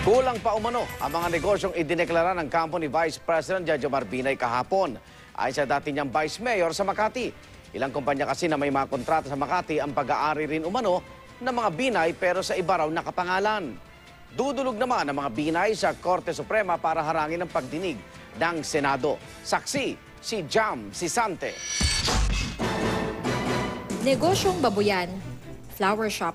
Kulang pa umano ang mga negosyong idineklara ng kampo ni Vice President Jejomar Binay kahapon. Ayon sa dati niyang Vice Mayor sa Makati. Ilang kumpanya kasi na may mga kontrata sa Makati ang pag-aari rin umano ng mga binay pero sa iba raw nakapangalan. Dudulog naman ang mga binay sa Korte Suprema para harangin ang pagdinig ng Senado. Saksi si Jam Sisante. Negosyong babuyan, flower shop,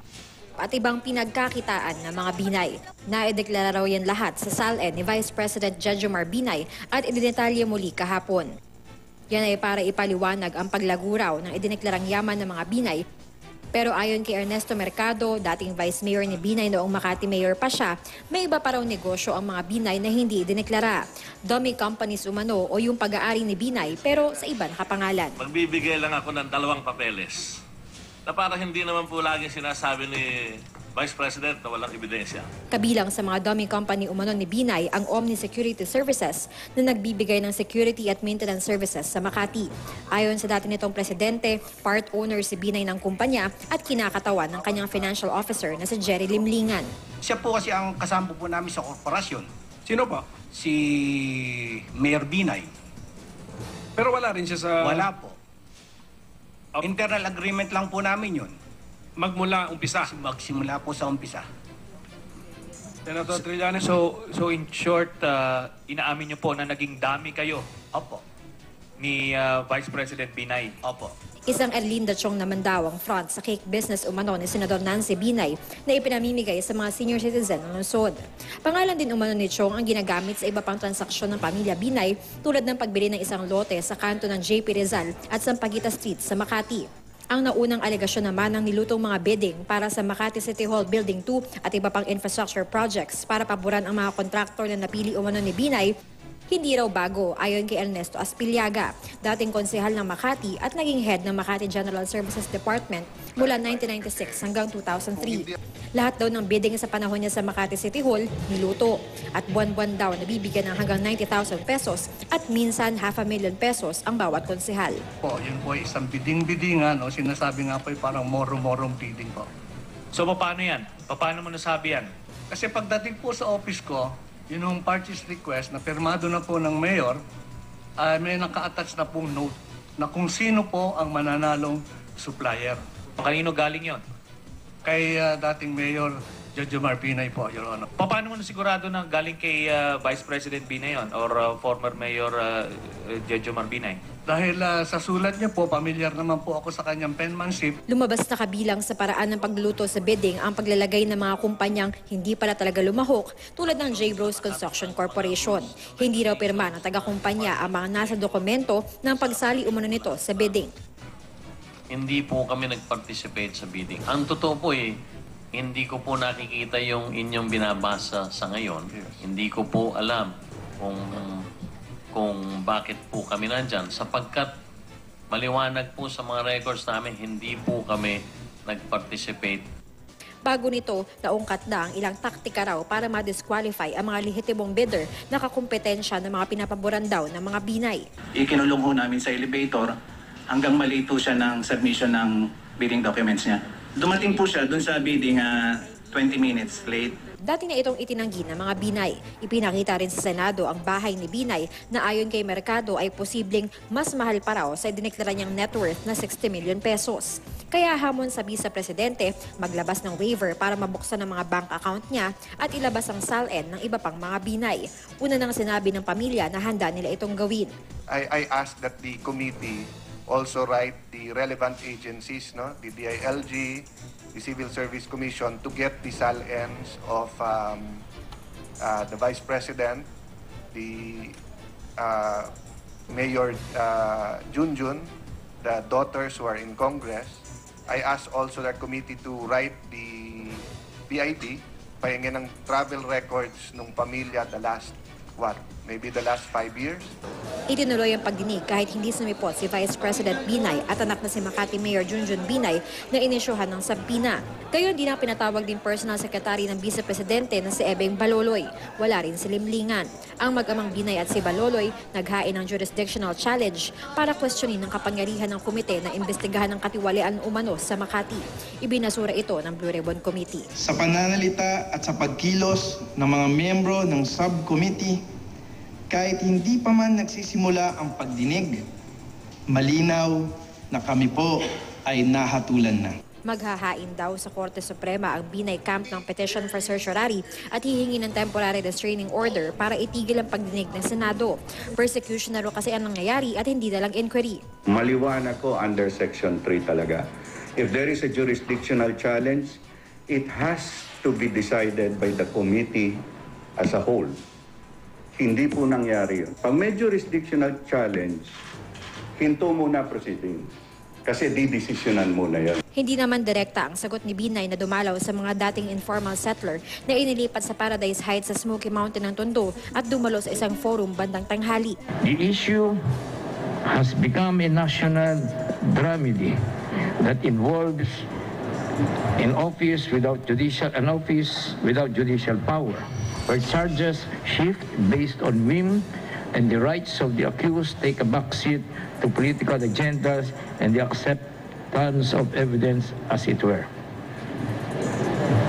at ibang pinagkakitaan ng mga binay. Naideklara raw yan lahat sa SALN ni Vice President Jejomar Binay at idinetalye muli kahapon. Yan ay para ipaliwanag ang paglaguraw ng idineklarang yaman ng mga binay. Pero ayon kay Ernesto Mercado, dating Vice Mayor ni Binay noong Makati Mayor pa siya, may iba pa raw negosyo ang mga binay na hindi idineklara. Dummy companies umano o yung pag-aari ni Binay pero sa iba nakapangalan. Magbibigay lang ako ng 2 papeles na para hindi naman po lagi sinasabi ni Vice President na walang ebidensya. Kabilang sa mga dummy company umano ni Binay ang Omni Security Services na nagbibigay ng security at maintenance services sa Makati. Ayon sa dati nitong presidente, part owner si Binay ng kumpanya at kinakatawan ng kanyang financial officer na si Jerry Limlingan. Siya po kasi ang kasama po namin sa korporasyon. Sino pa? Si Mayor Binay. Pero wala rin siya sa... Wala po. Internal agreement lang po namin yun. Magmula umpisa. Magsimula po sa umpisa. Senator Trillanes, So in short, inaamin niyo po na naging dami kayo Opo. ni Vice President Binay. Opo. Isang Erlinda Chong naman daw ang front sa cake business umano ni Senador Nancy Binay na ipinamimigay sa mga senior citizen ng lungsod. Pangalan din umano ni Chong ang ginagamit sa iba pang transaksyon ng pamilya Binay tulad ng pagbili ng isang lote sa kanto ng JP Rizal at Sampaguita Street sa Makati. Ang naunang alegasyon naman ng nilutong mga bidding para sa Makati City Hall Building 2 at iba pang infrastructure projects para paboran ang mga kontraktor na napili umano ni Binay, hindi raw bago ayon kay Ernesto Aspiliaga, dating konsehal ng Makati at naging head ng Makati General Services Department mula 1996 hanggang 2003. Lahat daw ng bidding sa panahon niya sa Makati City Hall niluto at buwan-buwan daw nabibigyan ng hanggang 90,000 pesos at minsan 500,000 pesos ang bawat konsehal. Po, yun po isang biding-bidingan, no? Sinasabi nga po parang moro-morong bidding po. So paano yan? Paano mo nasabi yan? Kasi pagdating po sa office ko, yun yung party's request na pirmado na po ng mayor, may naka-attach na pong note na kung sino po ang mananalong supplier. Kanino galing yon? Kay dating Mayor Jejomar Binay po, Your Honor. Paano mo nasigurado na galing kay Vice President Binay yon or former Mayor Jejomar Binay? Dahil sa sulat niya po, pamilyar naman po ako sa kanyang penmanship. Lumabas na kabilang sa paraan ng pagluluto sa bidding ang paglalagay ng mga kumpanyang hindi pala talaga lumahok tulad ng J. Rose Construction Corporation. Hindi raw pirma ng taga-kumpanya ang mga nasa dokumento ng pagsali umano nito sa bidding. Hindi po kami nag-participate sa bidding. Ang totoo po hindi ko po nakikita yung inyong binabasa sa ngayon. Hindi ko po alam kung bakit po kami nandyan sapagkat maliwanag po sa mga records namin, hindi po kami nag-participate. Bago nito, naungkat na ang ilang taktika raw para ma-disqualify ang mga lehitimong bidder na kakumpetensya ng mga pinapaboran daw ng mga binay. Ikinulong ho namin sa elevator hanggang malito siya ng submission ng bidding documents niya. Dumating po siya dun sa bidding 20 minutes late. Dati na itong itinanggi ng mga binay. Ipinakita rin sa Senado ang bahay ni Binay na ayon kay Mercado ay posibleng mas mahal pa raw sa idineklara niyang net worth na 60 million pesos. Kaya hamon sa Vice Presidente maglabas ng waiver para mabuksan ang mga bank account niya at ilabas ang SALN ng iba pang mga binay. Una nang sinabi ng pamilya na handa nila itong gawin. I ask that the committee also write the relevant agencies, no, the DILG, the Civil Service Commission, to get the SALNs of the Vice President, the Mayor Junjun, the daughters who are in Congress. I ask also that committee to write the PID, pahingin ng travel records ng pamilya the last, maybe the last 5 years. Itinuloy ang pagdinig kahit hindi sumipot si Vice President Binay at anak na si Makati Mayor Junjun Binay na inisyuhan ng sabpina. Gayon din ang pinatawag din personal secretary ng Vice Presidente na si Ebeng Baloloy. Wala rin si Limlingan. Ang mag-amang Binay at si Baloloy naghain ng jurisdictional challenge para questionin ang kapangyarihan ng komite na imbestigahan ng katiwalian umano sa Makati. Ibinasura ito ng Blue Ribbon Committee. Sa pananalita at sa pagkilos ng mga miyembro ng subcommittee, kahit hindi pa man nagsisimula ang pagdinig, malinaw na kami po ay nahatulan na. Maghahain daw sa Korte Suprema ang Binay camp ng petition for certiorari at hihingi ng temporary restraining order para itigil ang pagdinig ng Senado. Persecution na ro kasi ang nangyayari at hindi na lang inquiry. Maliwanag ko under Section 3 talaga. If there is a jurisdictional challenge, it has to be decided by the committee as a whole. Hindi po nangyari yun. Pag may jurisdictional challenge, hinto muna proceedings. Kasi didesisyonan muna yan. Hindi naman direkta ang sagot ni Binay na dumalaw sa mga dating informal settler na inilipat sa Paradise Heights sa Smoky Mountain ng Tondo at dumalo sa isang forum bandang tanghali. The issue has become a national dramedy that involves an office without judicial power, where charges shift based on whim and the rights of the accused take a backseat to political agendas and the acceptance of evidence, as it were.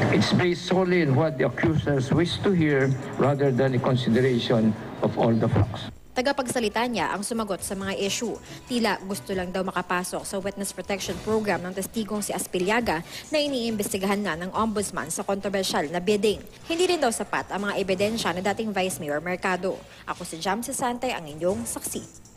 It's based solely on what the accusers wish to hear rather than the consideration of all the facts. Tagapagsalita niya ang sumagot sa mga issue. Tila gusto lang daw makapasok sa Witness Protection Program ng testigong si Aspiliaga na iniimbestigahan na ng Ombudsman sa kontrobersyal na bidding. Hindi rin daw sapat ang mga ebidensya na dating Vice Mayor Mercado. Ako si Jam Santay, ang inyong saksi.